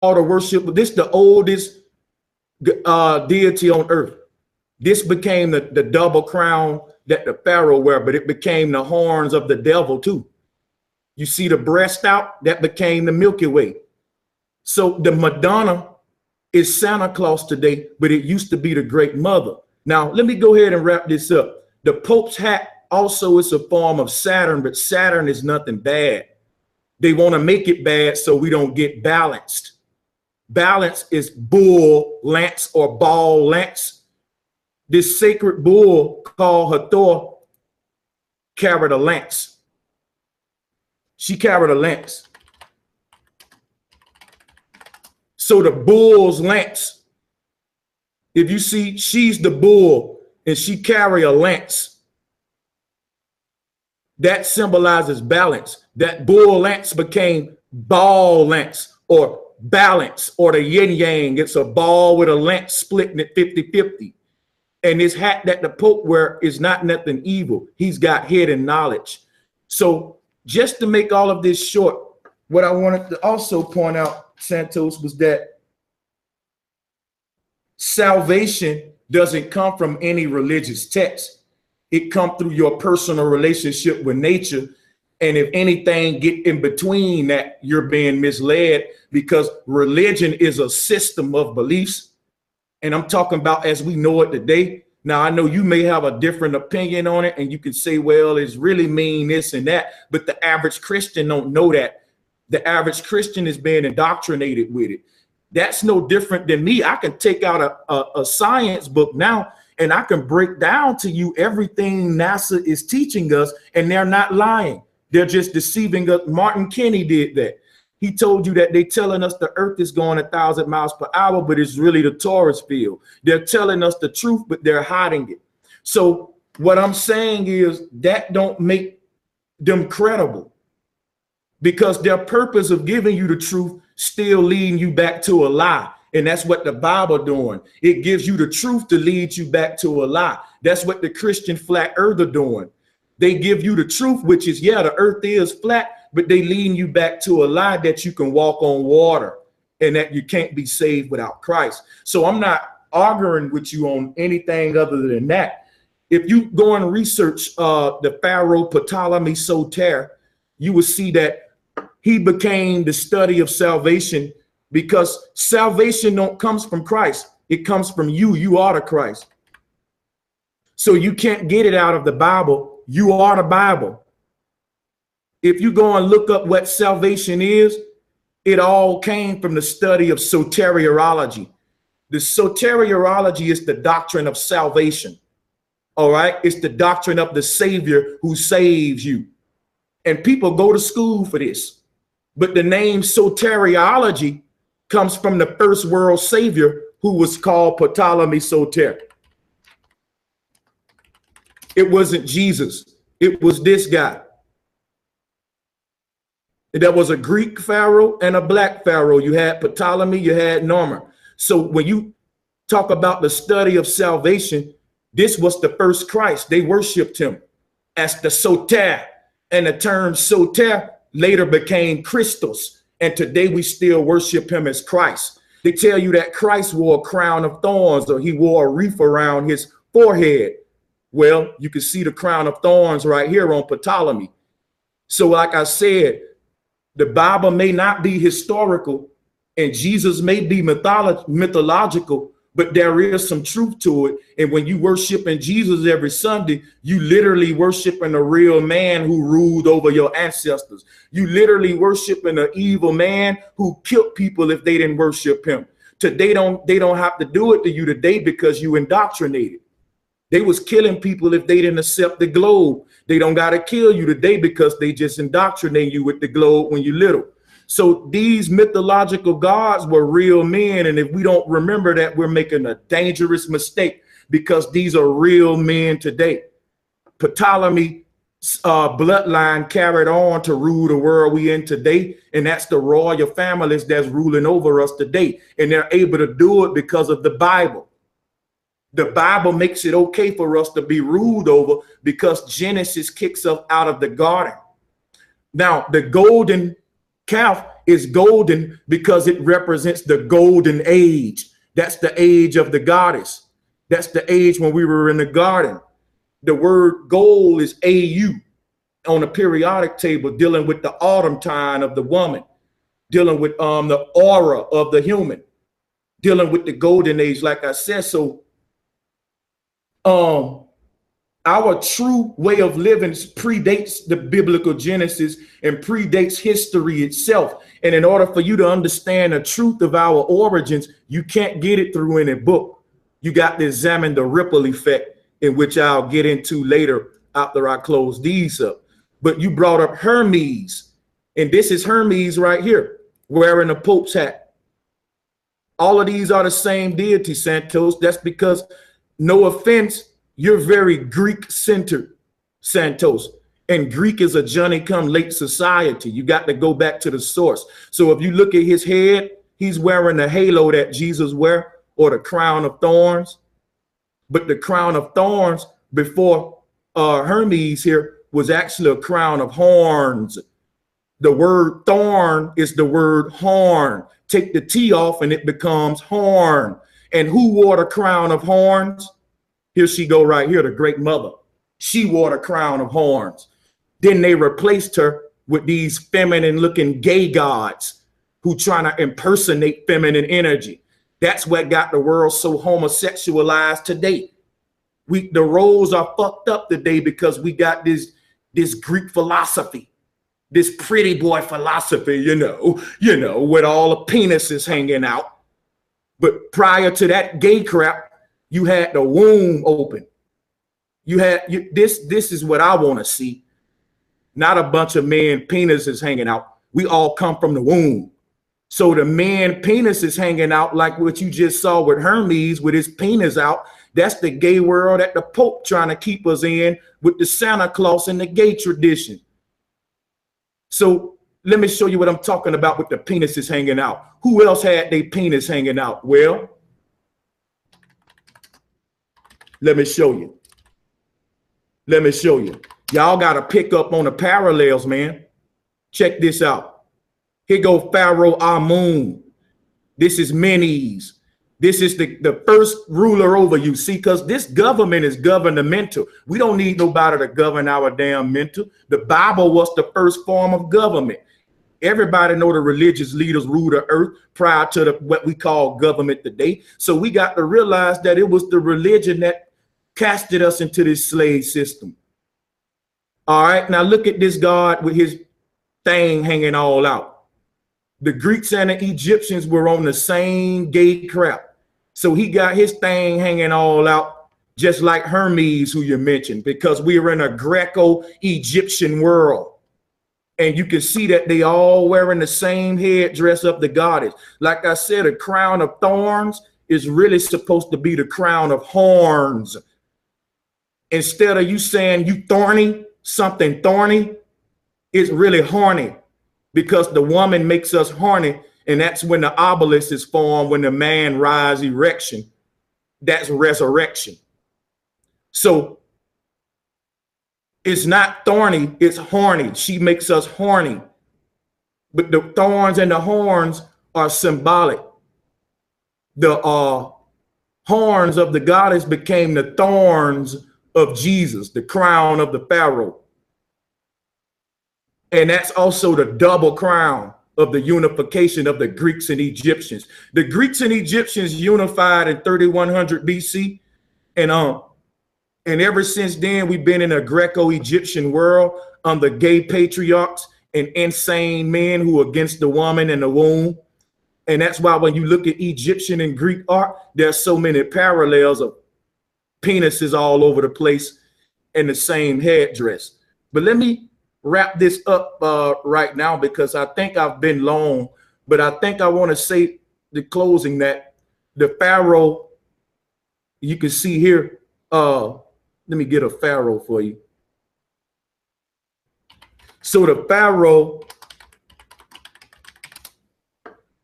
to worship. This the oldest deity on earth. This became the double crown that the Pharaoh wear, but it became the horns of the devil too. You see the breast out, that became the Milky Way. So the Madonna is Santa Claus today, but it used to be the Great Mother. Now, let me go ahead and wrap this up. The Pope's hat also is a form of Saturn, but Saturn is nothing bad. They want to make it bad so we don't get balanced. Balance is bull lance or ball lance. This sacred bull called Hathor carried a lance. She carried a lance. So the bull's lance, if you see, she's the bull and she carry a lance. That symbolizes balance. That bull lance became ball lance or balance or the yin yang. It's a ball with a lance splitting it 50-50. And this hat that the Pope wear is not nothing evil. He's got hidden knowledge. So just to make all of this short, what I wanted to also point out, Santos, was that salvation doesn't come from any religious text. It comes through your personal relationship with nature. And if anything get in between that, you're being misled, because religion is a system of beliefs. And I'm talking about as we know it today. Now, I know you may have a different opinion on it, and you can say, well, it's really mean this and that. But the average Christian don't know that. The average Christian is being indoctrinated with it. That's no different than me. I can take out a science book now, and I can break down to you everything NASA is teaching us, and they're not lying. They're just deceiving us. Martin Kenney did that. He told you that they're telling us the earth is going 1,000 miles per hour, but it's really the Taurus field. They're telling us the truth, but they're hiding it. So what I'm saying is that don't make them credible, because their purpose of giving you the truth still leading you back to a lie. And that's what the Bible doing. It gives you the truth to lead you back to a lie. That's what the Christian flat earth are doing. They give you the truth, which is, yeah, the earth is flat, but they leading you back to a lie that you can walk on water and that you can't be saved without Christ. So I'm not arguing with you on anything other than that. If you go and research the Pharaoh Ptolemy Soter, you will see that he became the study of salvation, because salvation don't comes from Christ. It comes from you. You are the Christ. So you can't get it out of the Bible. You are the Bible. If you go and look up what salvation is, it all came from the study of soteriology. The soteriology is the doctrine of salvation. All right. It's the doctrine of the Savior who saves you. And people go to school for this. But the name soteriology comes from the first world savior, who was called Ptolemy Soter. It wasn't Jesus. It was this guy. There was a Greek pharaoh and a black pharaoh. You had Ptolemy, you had Norma. So when you talk about the study of salvation, this was the first Christ. They worshiped him as the Soter. And the term Soter later became Christos. And today we still worship him as Christ. They tell you that Christ wore a crown of thorns, or he wore a wreath around his forehead. Well, you can see the crown of thorns right here on Ptolemy. So like I said, the Bible may not be historical and Jesus may be mythological, but there is some truth to it. And when you worshiping Jesus every Sunday, you literally worshiping a real man who ruled over your ancestors. You literally worshiping an evil man who killed people if they didn't worship him. Today, they don't have to do it to you today because you indoctrinated. They was killing people if they didn't accept the globe. They don't got to kill you today because they just indoctrinate you with the globe when you're little. So these mythological gods were real men. And if we don't remember that, we're making a dangerous mistake, because these are real men today. Ptolemy bloodline carried on to rule the world we in today. And that's the royal families that's ruling over us today. And they're able to do it because of the Bible. The Bible makes it okay for us to be ruled over because Genesis kicks us out of the garden. Now, the golden calf is golden because it represents the golden age. That's the age of the goddess. That's the age when we were in the garden. The word gold is AU on a periodic table, dealing with the autumn time of the woman, dealing with the aura of the human, dealing with the golden age, like I said. So our true way of living predates the biblical Genesis and predates history itself. And in order for you to understand the truth of our origins, you can't get it through any book. You got to examine the ripple effect, in which I'll get into later after I close these up. But you brought up Hermes, and this is Hermes right here, wearing a Pope's hat. All of these are the same deity, Santos. That's because, no offense, you're very Greek-centered, Santos. And Greek is a Johnny-come-late society. You got to go back to the source. So if you look at his head, he's wearing the halo that Jesus wear, or the crown of thorns. But the crown of thorns before Hermes here was actually a crown of horns. The word thorn is the word horn. Take the T off and it becomes horn. And who wore the crown of horns? Here she go right here, the great mother. She wore the crown of horns. Then they replaced her with these feminine looking gay gods who trying to impersonate feminine energy. That's what got the world so homosexualized today. The roles are fucked up today because we got this Greek philosophy, this pretty boy philosophy, you know, with all the penises hanging out. But prior to that gay crap, you had the womb open. This is what I want to see. Not a bunch of men penises hanging out. We all come from the womb. So the man penis is hanging out like what you just saw with Hermes with his penis out. That's the gay world that the Pope trying to keep us in with the Santa Claus and the gay tradition. So let me show you what I'm talking about with the penises hanging out. Who else had their penis hanging out? Well, let me show you. Let me show you. Y'all got to pick up on the parallels, man. Check this out. Here go Pharaoh Amun. This is Menes. This is the first ruler over you. See, because this government is governmental. We don't need nobody to govern our damn mental. The Bible was the first form of government. Everybody know the religious leaders ruled the earth prior to what we call government today. So we got to realize that it was the religion that casted us into this slave system. All right, now look at this God with his thing hanging all out. The Greeks and the Egyptians were on the same gay crap. So he got his thing hanging all out, just like Hermes, who you mentioned, because we are in a Greco-Egyptian world. And you can see that they all wearing the same headdress of the goddess. Like I said, a crown of thorns is really supposed to be the crown of horns. Instead of you saying you thorny, something thorny, it's really horny. Because the woman makes us horny, and that's when the obelisk is formed, when the man rise erection. That's resurrection. So it's not thorny, it's horny. She makes us horny. But the thorns and the horns are symbolic. The horns of the goddess became the thorns of Jesus, the crown of the Pharaoh. And that's also the double crown of the unification of the Greeks and Egyptians. The Greeks and Egyptians unified in 3100 BC. And ever since then, we've been in a Greco-Egyptian world under gay patriarchs and insane men who are against the woman and the womb. And that's why when you look at Egyptian and Greek art, there's so many parallels of penises all over the place and the same headdress. But let me wrap this up right now, because I think I've been long, but I think I want to say the closing that the Pharaoh, you can see here, let me get a Pharaoh for you. So the Pharaoh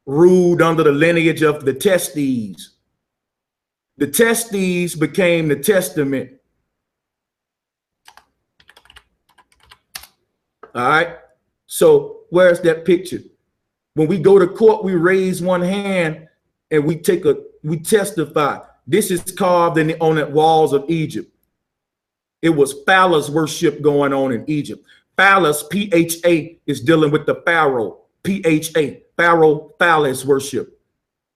ruled under the lineage of the Testes. The Testes became the Testament. All right. So where's that picture? When we go to court, we raise one hand and we testify. This is carved on the walls of Egypt. It was phallus worship going on in Egypt. Phallus, P-H-A, is dealing with the pharaoh. P-H-A, pharaoh, phallus worship.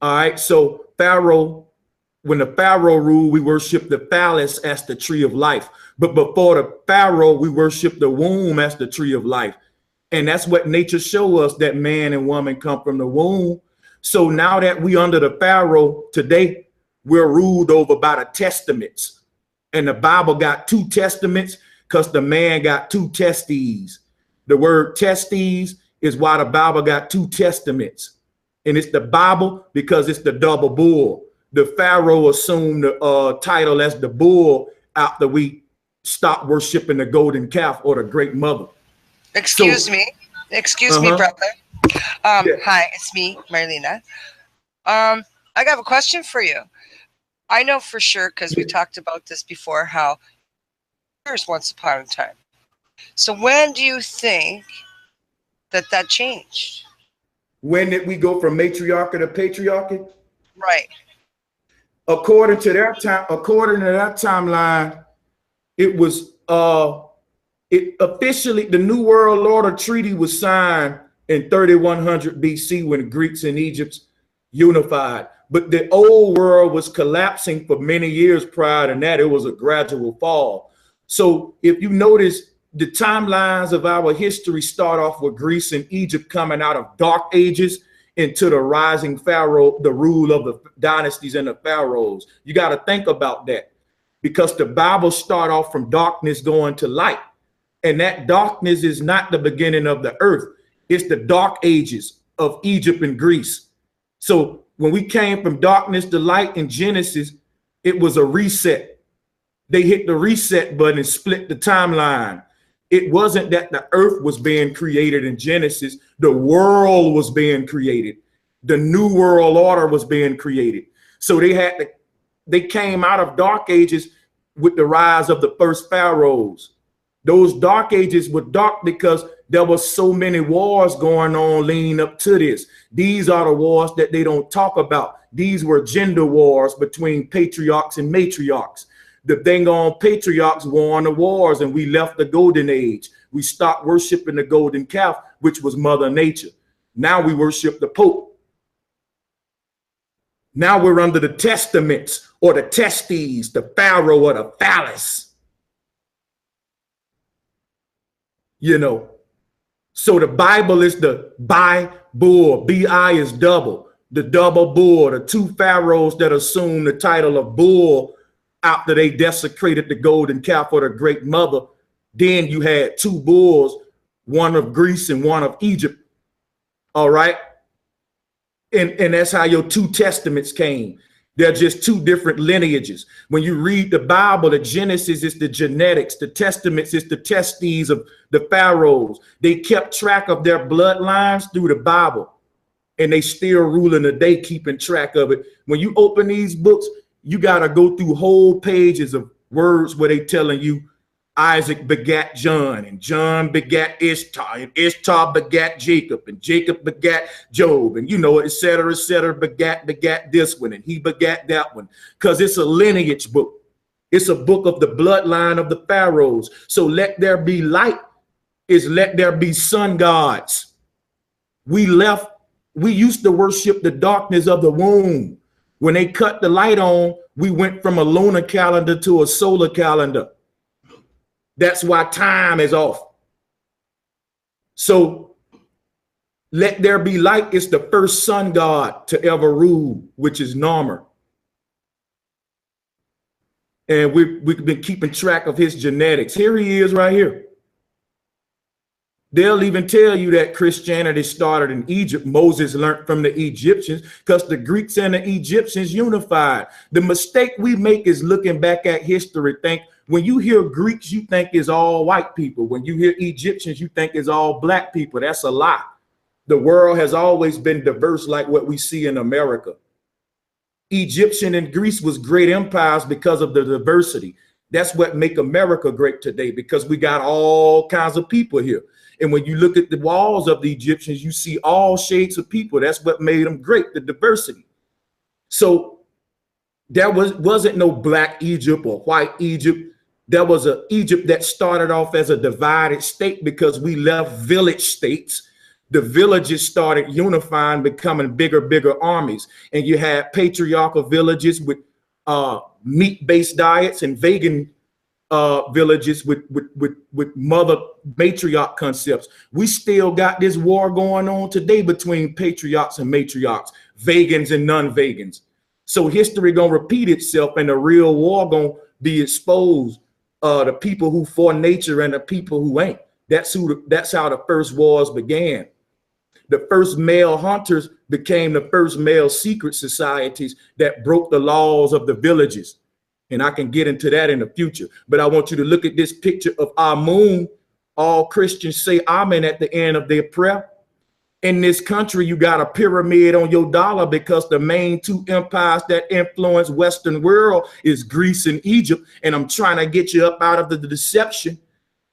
All right, so pharaoh, when the pharaoh ruled, we worship the phallus as the tree of life. But before the pharaoh, we worship the womb as the tree of life. And that's what nature shows us, that man and woman come from the womb. So now that we under the pharaoh today, we're ruled over by the testaments. And the Bible got 2 testaments because the man got 2 testes. The word testes is why the Bible got 2 testaments. And it's the Bible because it's the double bull. The pharaoh assumed the title as the bull after we stopped worshiping the golden calf or the great mother. Excuse me, brother. Yeah. Hi, it's me, Marlena. I have a question for you. I know for sure, because we talked about this before, how there's once upon a time. So when do you think that changed? When did we go from matriarchy to patriarchy? Right. According to that timeline, it was officially the New World Order Treaty was signed in 3100 BC when the Greeks and Egypt unified. But the old world was collapsing for many years prior to that. It was a gradual fall. So if you notice, the timelines of our history start off with Greece and Egypt coming out of dark ages into the rising pharaoh, the rule of the dynasties and the pharaohs. You got to think about that, because the Bible start off from darkness going to light. And that darkness is not the beginning of the earth. It's the dark ages of Egypt and Greece. So when we came from darkness to light in Genesis, it was a reset. They hit the reset button and split the timeline. It wasn't that the earth was being created in Genesis. The world was being created. The new world order was being created. So they came out of dark ages with the rise of the first pharaohs. Those dark ages were dark because there was so many wars going on leading up to this. These are the wars that they don't talk about. These were gender wars between patriarchs and matriarchs. The thing on patriarchs won the wars, and we left the golden age. We stopped worshiping the golden calf, which was Mother Nature. Now we worship the Pope. Now we're under the testaments or the testes, the pharaoh or the phallus. You know, so the Bible is the bi-bull. B-I is double, the double bull, the 2 pharaohs that assumed the title of bull after they desecrated the golden calf or the great mother. Then you had 2 bulls, one of Greece and one of Egypt. All right. And that's how your 2 testaments came. They're just 2 different lineages. When you read the Bible, the Genesis is the genetics, the testaments is the testes of the pharaohs. They kept track of their bloodlines through the Bible, and they still ruling today, keeping track of it. When you open these books, you got to go through whole pages of words where they telling you Isaac begat John, and John begat Ishtar, and Ishtar begat Jacob, and Jacob begat Job, and et cetera, begat this one, and he begat that one, because it's a lineage book. It's a book of the bloodline of the pharaohs. So let there be light is let there be sun gods. We used to worship the darkness of the womb. When they cut the light on, we went from a lunar calendar to a solar calendar. That's why time is off. So let there be light is the first sun god to ever rule, which is Narmer. And we've been keeping track of his genetics. Here he is right here. They'll even tell you that Christianity started in Egypt. Moses learned from the Egyptians because the Greeks and the Egyptians unified. The mistake we make is looking back at history. When you hear Greeks, you think it's all white people. When you hear Egyptians, you think it's all black people. That's a lie. The world has always been diverse like what we see in America. Egyptian and Greece was great empires because of the diversity. That's what make America great today, because we got all kinds of people here. And when you look at the walls of the Egyptians, you see all shades of people. That's what made them great, the diversity. So there wasn't no black Egypt or white Egypt. There was an Egypt that started off as a divided state because we left village states. The villages started unifying, becoming bigger armies. And you had patriarchal villages with meat-based diets, and vegan villages with mother matriarch concepts. We still got this war going on today between patriarchs and matriarchs, vegans and non-vegans. So history gonna repeat itself, and the real war gonna be exposed. The people who for nature and the people who ain't. That's how the first wars began. The first male hunters became the first male secret societies that broke the laws of the villages. And I can get into that in the future. But I want you to look at this picture of our moon. All Christians say amen at the end of their prayer. In this country, you got a pyramid on your dollar because the main two empires that influence Western world is Greece and Egypt. And I'm trying to get you up out of the deception.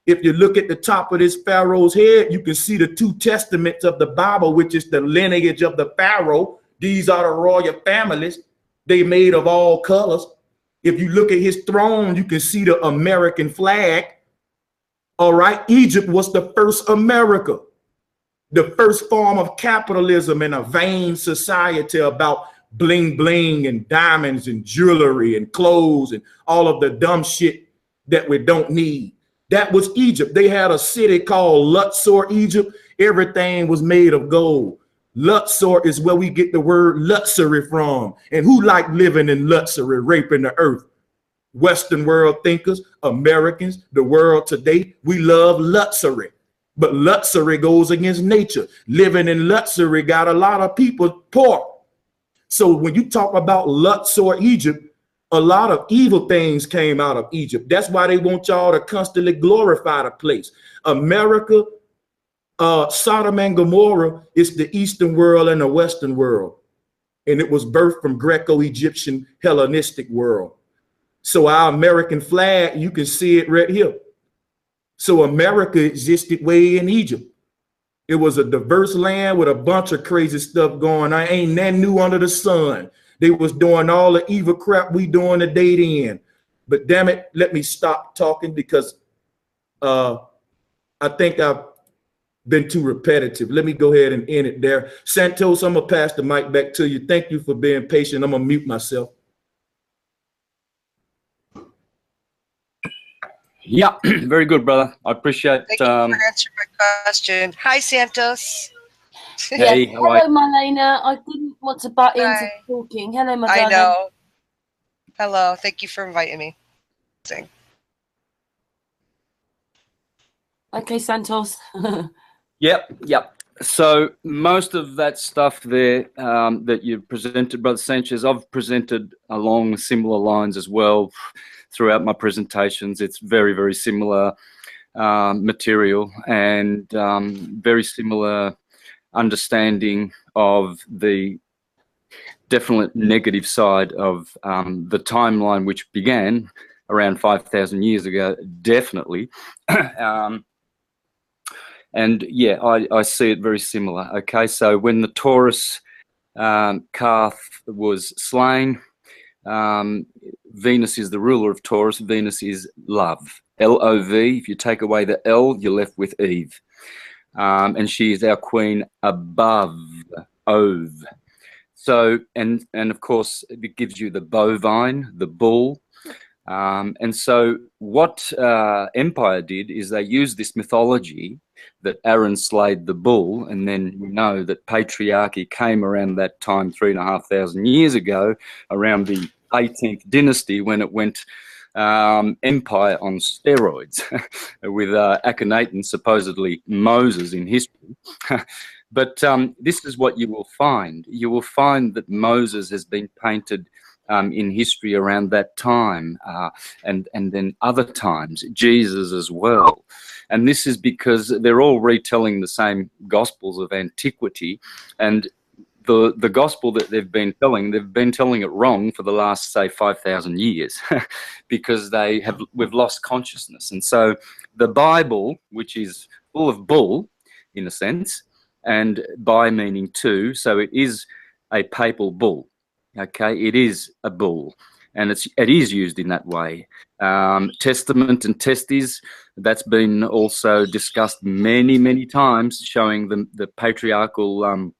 If you look at the top of this pharaoh's head, you can see the two testaments of the Bible, which is the lineage of the pharaoh. These are the royal families. They made of all colors. If you look at his throne, you can see the American flag. All right. Egypt was the first America, the first form of capitalism in a vain society about bling bling and diamonds and jewelry and clothes and all of the dumb shit that we don't need. That was Egypt. They had a city called Luxor, Egypt. Everything was made of gold. Luxor is where we get the word luxury from. And who like living in luxury, raping the earth? Western world thinkers, Americans, the world today, we love luxury. But luxury goes against nature. Living in luxury got a lot of people poor. So when you talk about Luxor, Egypt, a lot of evil things came out of Egypt. That's why they want y'all to constantly glorify the place. America, Sodom and Gomorrah is the Eastern world and the Western world. And it was birthed from Greco-Egyptian Hellenistic world. So our American flag, you can see it right here. So America existed way in Egypt. It was a diverse land with a bunch of crazy stuff going on. Ain't nothing new under the sun. They was doing all the evil crap we doing today then. But damn it, let me stop talking because I think I've been too repetitive. Let me go ahead and end it there. Santos, I'm gonna pass the mic back to you. Thank you for being patient. I'm gonna mute myself. Yeah, very good, brother. I appreciate. Thank you for answering my question. Hi, Santos. Hey, yes. Hello, Marlena. I didn't want to butt into talking. Hello, my darling. I know. Hello. Thank you for inviting me. Okay, Santos. Yep. So most of that stuff there that you presented, Brother Sanchez, I've presented along similar lines as well throughout my presentations. It's very, very similar material and very similar understanding of the definite negative side of the timeline, which began around 5,000 years ago, definitely. And yeah, I see it very similar. Okay, so when the Taurus calf was slain, Venus is the ruler of Taurus. Venus is love, L-O-V. If you take away the L, you're left with Eve. And she is our queen above Ove. So, and of course, it gives you the bovine, the bull. And so what Empire did is they used this mythology that Aaron slayed the bull, and then we know that patriarchy came around that time 3,500 years ago, around the 18th dynasty, when it went empire on steroids with Akhenaten, supposedly Moses in history. But this is what you will find. You will find that Moses has been painted in history around that time, and then other times, Jesus as well. And this is because they're all retelling the same gospels of antiquity, and the gospel that they've been telling it wrong for the last, say, 5,000 years, because we've lost consciousness. And so the Bible, which is full of bull, in a sense, and by meaning two, so it is a papal bull. Okay, it is a bull, and it is used in that way. Testament and testes, that's been also discussed many, many times, showing the patriarchal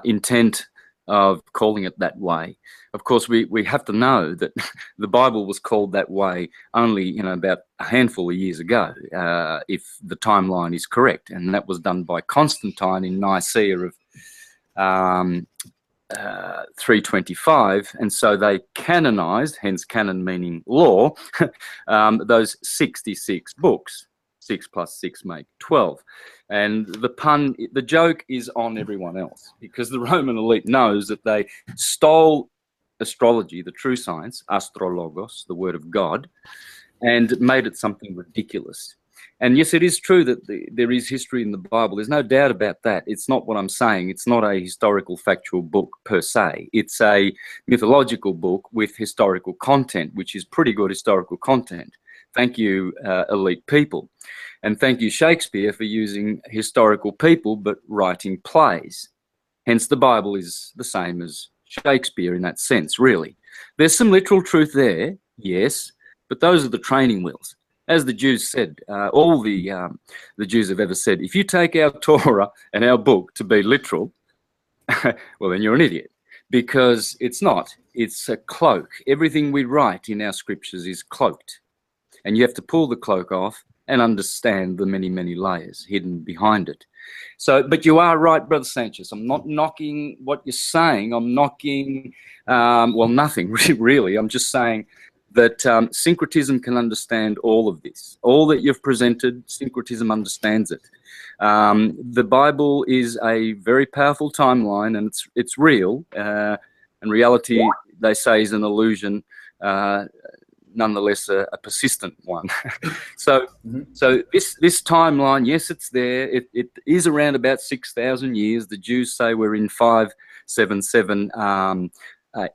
intent of calling it that way. Of course, we have to know that the Bible was called that way only, about a handful of years ago, if the timeline is correct, and that was done by Constantine in Nicaea of 325, and so they canonized, hence canon meaning law, those 66 books. 6 plus 6 make 12, and the joke is on everyone else, because the Roman elite knows that they stole astrology, the true science, astrologos, the word of God, and made it something ridiculous. And yes, it is true that there is history in the Bible. There's no doubt about that. It's not what I'm saying. It's not a historical, factual book per se. It's a mythological book with historical content, which is pretty good historical content. Thank you, elite people. And thank you, Shakespeare, for using historical people but writing plays. Hence, the Bible is the same as Shakespeare in that sense, really. There's some literal truth there, yes, but those are the training wheels. As the Jews said, all the Jews have ever said, if you take our Torah and our book to be literal, well, then you're an idiot, because it's not. It's a cloak. Everything we write in our scriptures is cloaked, and you have to pull the cloak off and understand the many, many layers hidden behind it. So, but you are right, Brother Sanchez. I'm not knocking what you're saying. I'm knocking, well, nothing really. I'm just saying that syncretism can understand all of this. All that you've presented, syncretism understands it. The Bible is a very powerful timeline, and it's real. And reality, they say, is an illusion, nonetheless a persistent one. So this timeline, yes, it's there. It is around about 6,000 years. The Jews say we're in 577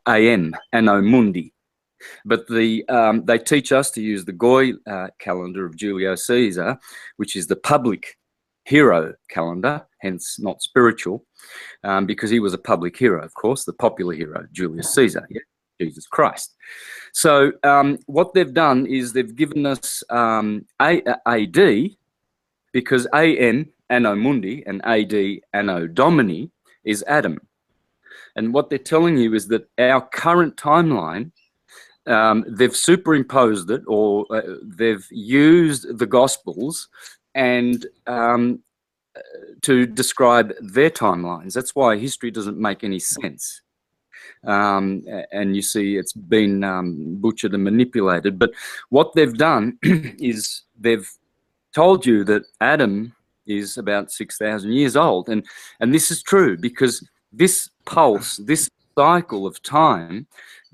AM, Anno Mundi. But they teach us to use the Goy calendar of Julio Caesar, which is the public hero calendar, hence not spiritual, because he was a public hero, of course, the popular hero, Julius Caesar, Jesus Christ. So what they've done is they've given us AD, because AN, Anno Mundi, and AD, Anno Domini, is Adam. And what they're telling you is that our current timeline, they've superimposed it, or they've used the Gospels and to describe their timelines. That's why history doesn't make any sense. And you see it's been butchered and manipulated. But what they've done is they've told you that Adam is about 6,000 years old. And this is true, because this pulse, this cycle of time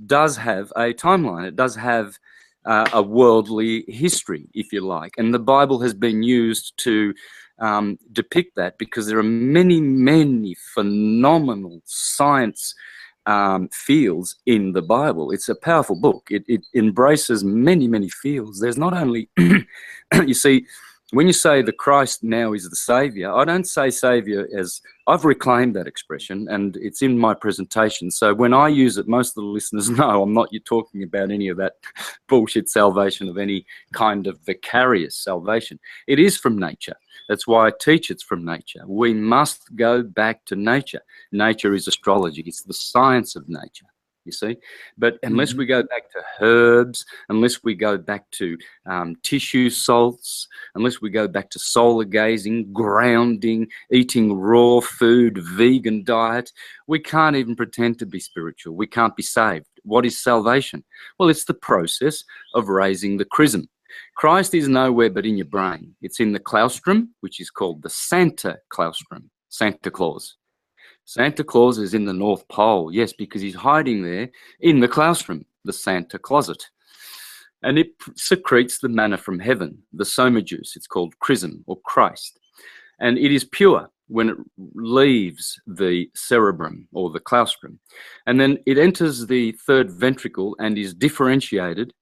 does have a timeline. It does have a worldly history, if you like. And the Bible has been used to depict that, because there are many, many phenomenal science fields in the Bible. It's a powerful book. It embraces many, many fields. There's not only, you see, when you say the Christ now is the Savior, I don't say Savior as, I've reclaimed that expression, and it's in my presentation. So when I use it, most of the listeners know I'm not talking about any of that bullshit salvation of any kind of vicarious salvation. It is from nature. That's why I teach it's from nature. We must go back to nature. Nature is astrology. It's the science of nature, you see. But unless we go back to herbs, unless we go back to tissue salts, unless we go back to solar gazing, grounding, eating raw food, vegan diet, we can't even pretend to be spiritual. We can't be saved. What is salvation? Well, it's the process of raising the chrism. Christ is nowhere but in your brain. It's in the claustrum, which is called the Santa claustrum, Santa Claus. Santa Claus is in the North Pole, yes, because he's hiding there in the claustrum, the Santa closet. And it secretes the manna from heaven, the soma juice. It's called chrism, or Christ. And it is pure. when it leaves the cerebrum or the claustrum, and then it enters the third ventricle and is differentiated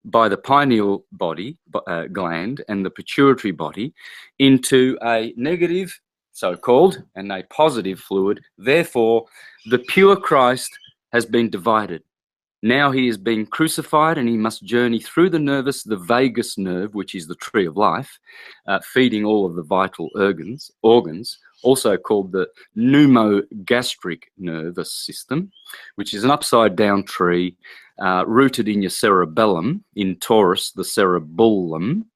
by the pineal body gland and the pituitary body into a negative, so-called, and a positive fluid. Therefore, the pure Christ has been divided. Now he is being crucified, and he must journey through the vagus nerve, which is the tree of life, feeding all of the vital organs, also called the pneumogastric nervous system, which is an upside-down tree rooted in your cerebellum, in Taurus, the cerebellum,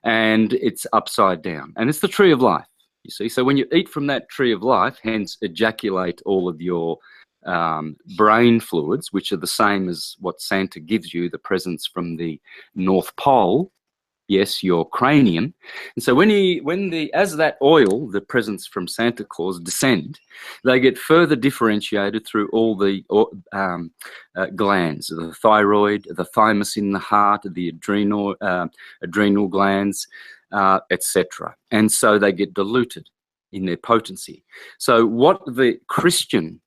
and it's upside down. And it's the tree of life, you see. So when you eat from that tree of life, hence ejaculate all of your brain fluids, which are the same as what Santa gives you, the presents from the North Pole, yes, your cranium. And so as that oil, the presents from Santa Claus, descend, they get further differentiated through all the glands, the thyroid, the thymus in the heart, the adrenal glands, etc. And so they get diluted in their potency. So what the Christian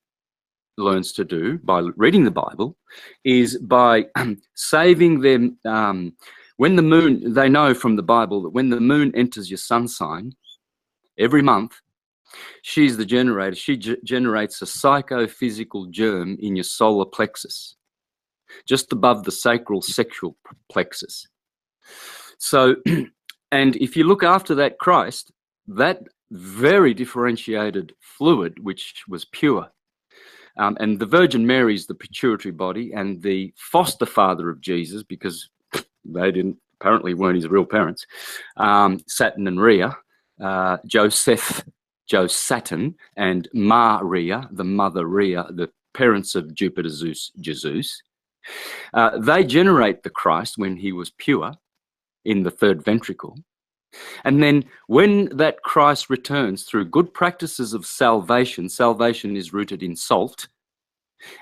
learns to do by reading the Bible is by saving them. When the moon, they know from the Bible that when the moon enters your sun sign every month, she's the generator. She generates a psychophysical germ in your solar plexus, just above the sacral sexual plexus. So, and if you look after that Christ, that very differentiated fluid, which was pure, and the Virgin Mary is the pituitary body and the foster father of Jesus, because they apparently weren't his real parents, Saturn and Rhea, Joseph, Saturn, and Maria, the mother Rhea, the parents of Jupiter, Zeus, Jesus. They generate the Christ when he was pure in the third ventricle. And then when that Christ returns through good practices of salvation, salvation is rooted in salt.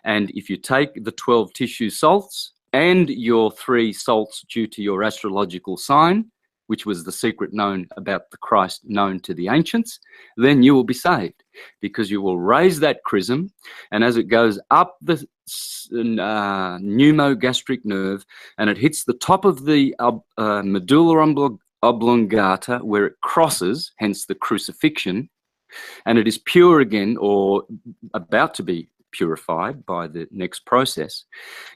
And if you take the 12 tissue salts and your 3 salts due to your astrological sign, which was the secret known about the Christ known to the ancients, then you will be saved, because you will raise that chrism, and as it goes up the pneumogastric nerve and it hits the top of the medulla oblongata, where it crosses, hence the crucifixion, and it is pure again, or about to be purified by the next process.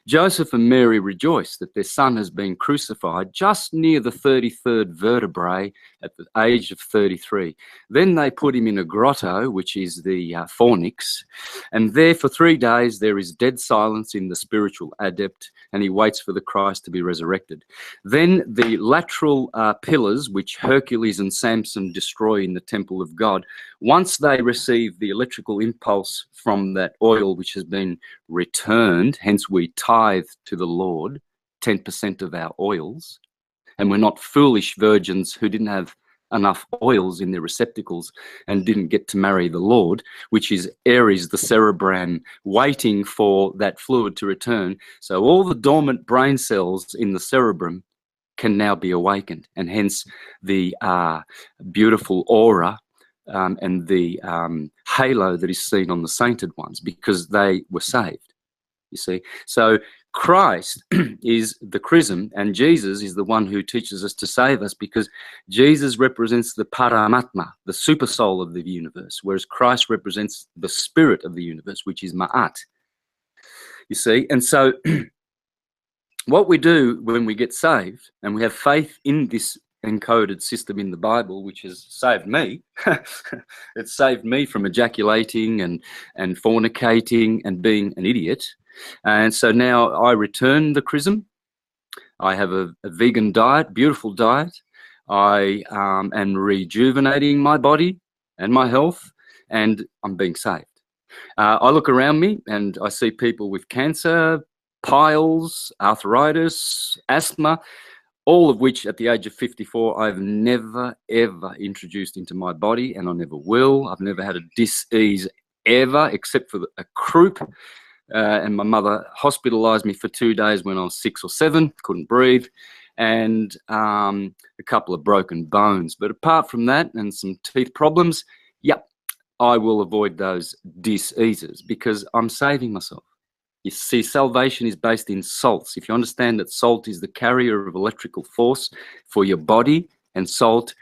Joseph and Mary rejoice that their son has been crucified just near the 33rd vertebrae at the age of 33. Then they put him in a grotto, which is the fornix, and there for 3 days there is dead silence in the spiritual adept, and he waits for the Christ to be resurrected. Then the lateral pillars, which Hercules and Samson destroy in the temple of God, once they receive the electrical impulse from that oil which has been returned, hence we tithe to the Lord 10% of our oils, and we're not foolish virgins who didn't have enough oils in their receptacles and didn't get to marry the Lord, which is Aries, the cerebrum, waiting for that fluid to return. So all the dormant brain cells in the cerebrum can now be awakened, and hence the beautiful aura and the halo that is seen on the sainted ones, because they were saved, you see. So Christ is the chrism, and Jesus is the one who teaches us to save us, because Jesus represents the Paramatma, the super soul of the universe, whereas Christ represents the spirit of the universe, which is Ma'at, you see. And so what we do when we get saved and we have faith in this encoded system in the Bible, which has saved me, it's saved me from ejaculating and fornicating and being an idiot. And so now I return the chrism. I have a vegan diet, beautiful diet. I am rejuvenating my body and my health, and I'm being saved. I look around me and I see people with cancer, piles, arthritis, asthma, all of which at the age of 54, I've never, ever introduced into my body, and I never will. I've never had a dis-ease ever, except for a croup. And my mother hospitalized me for 2 days when I was 6 or 7, couldn't breathe, and a couple of broken bones. But apart from that and some teeth problems, yep, I will avoid those diseases because I'm saving myself. You see, salvation is based in salts. If you understand that salt is the carrier of electrical force for your body, and salt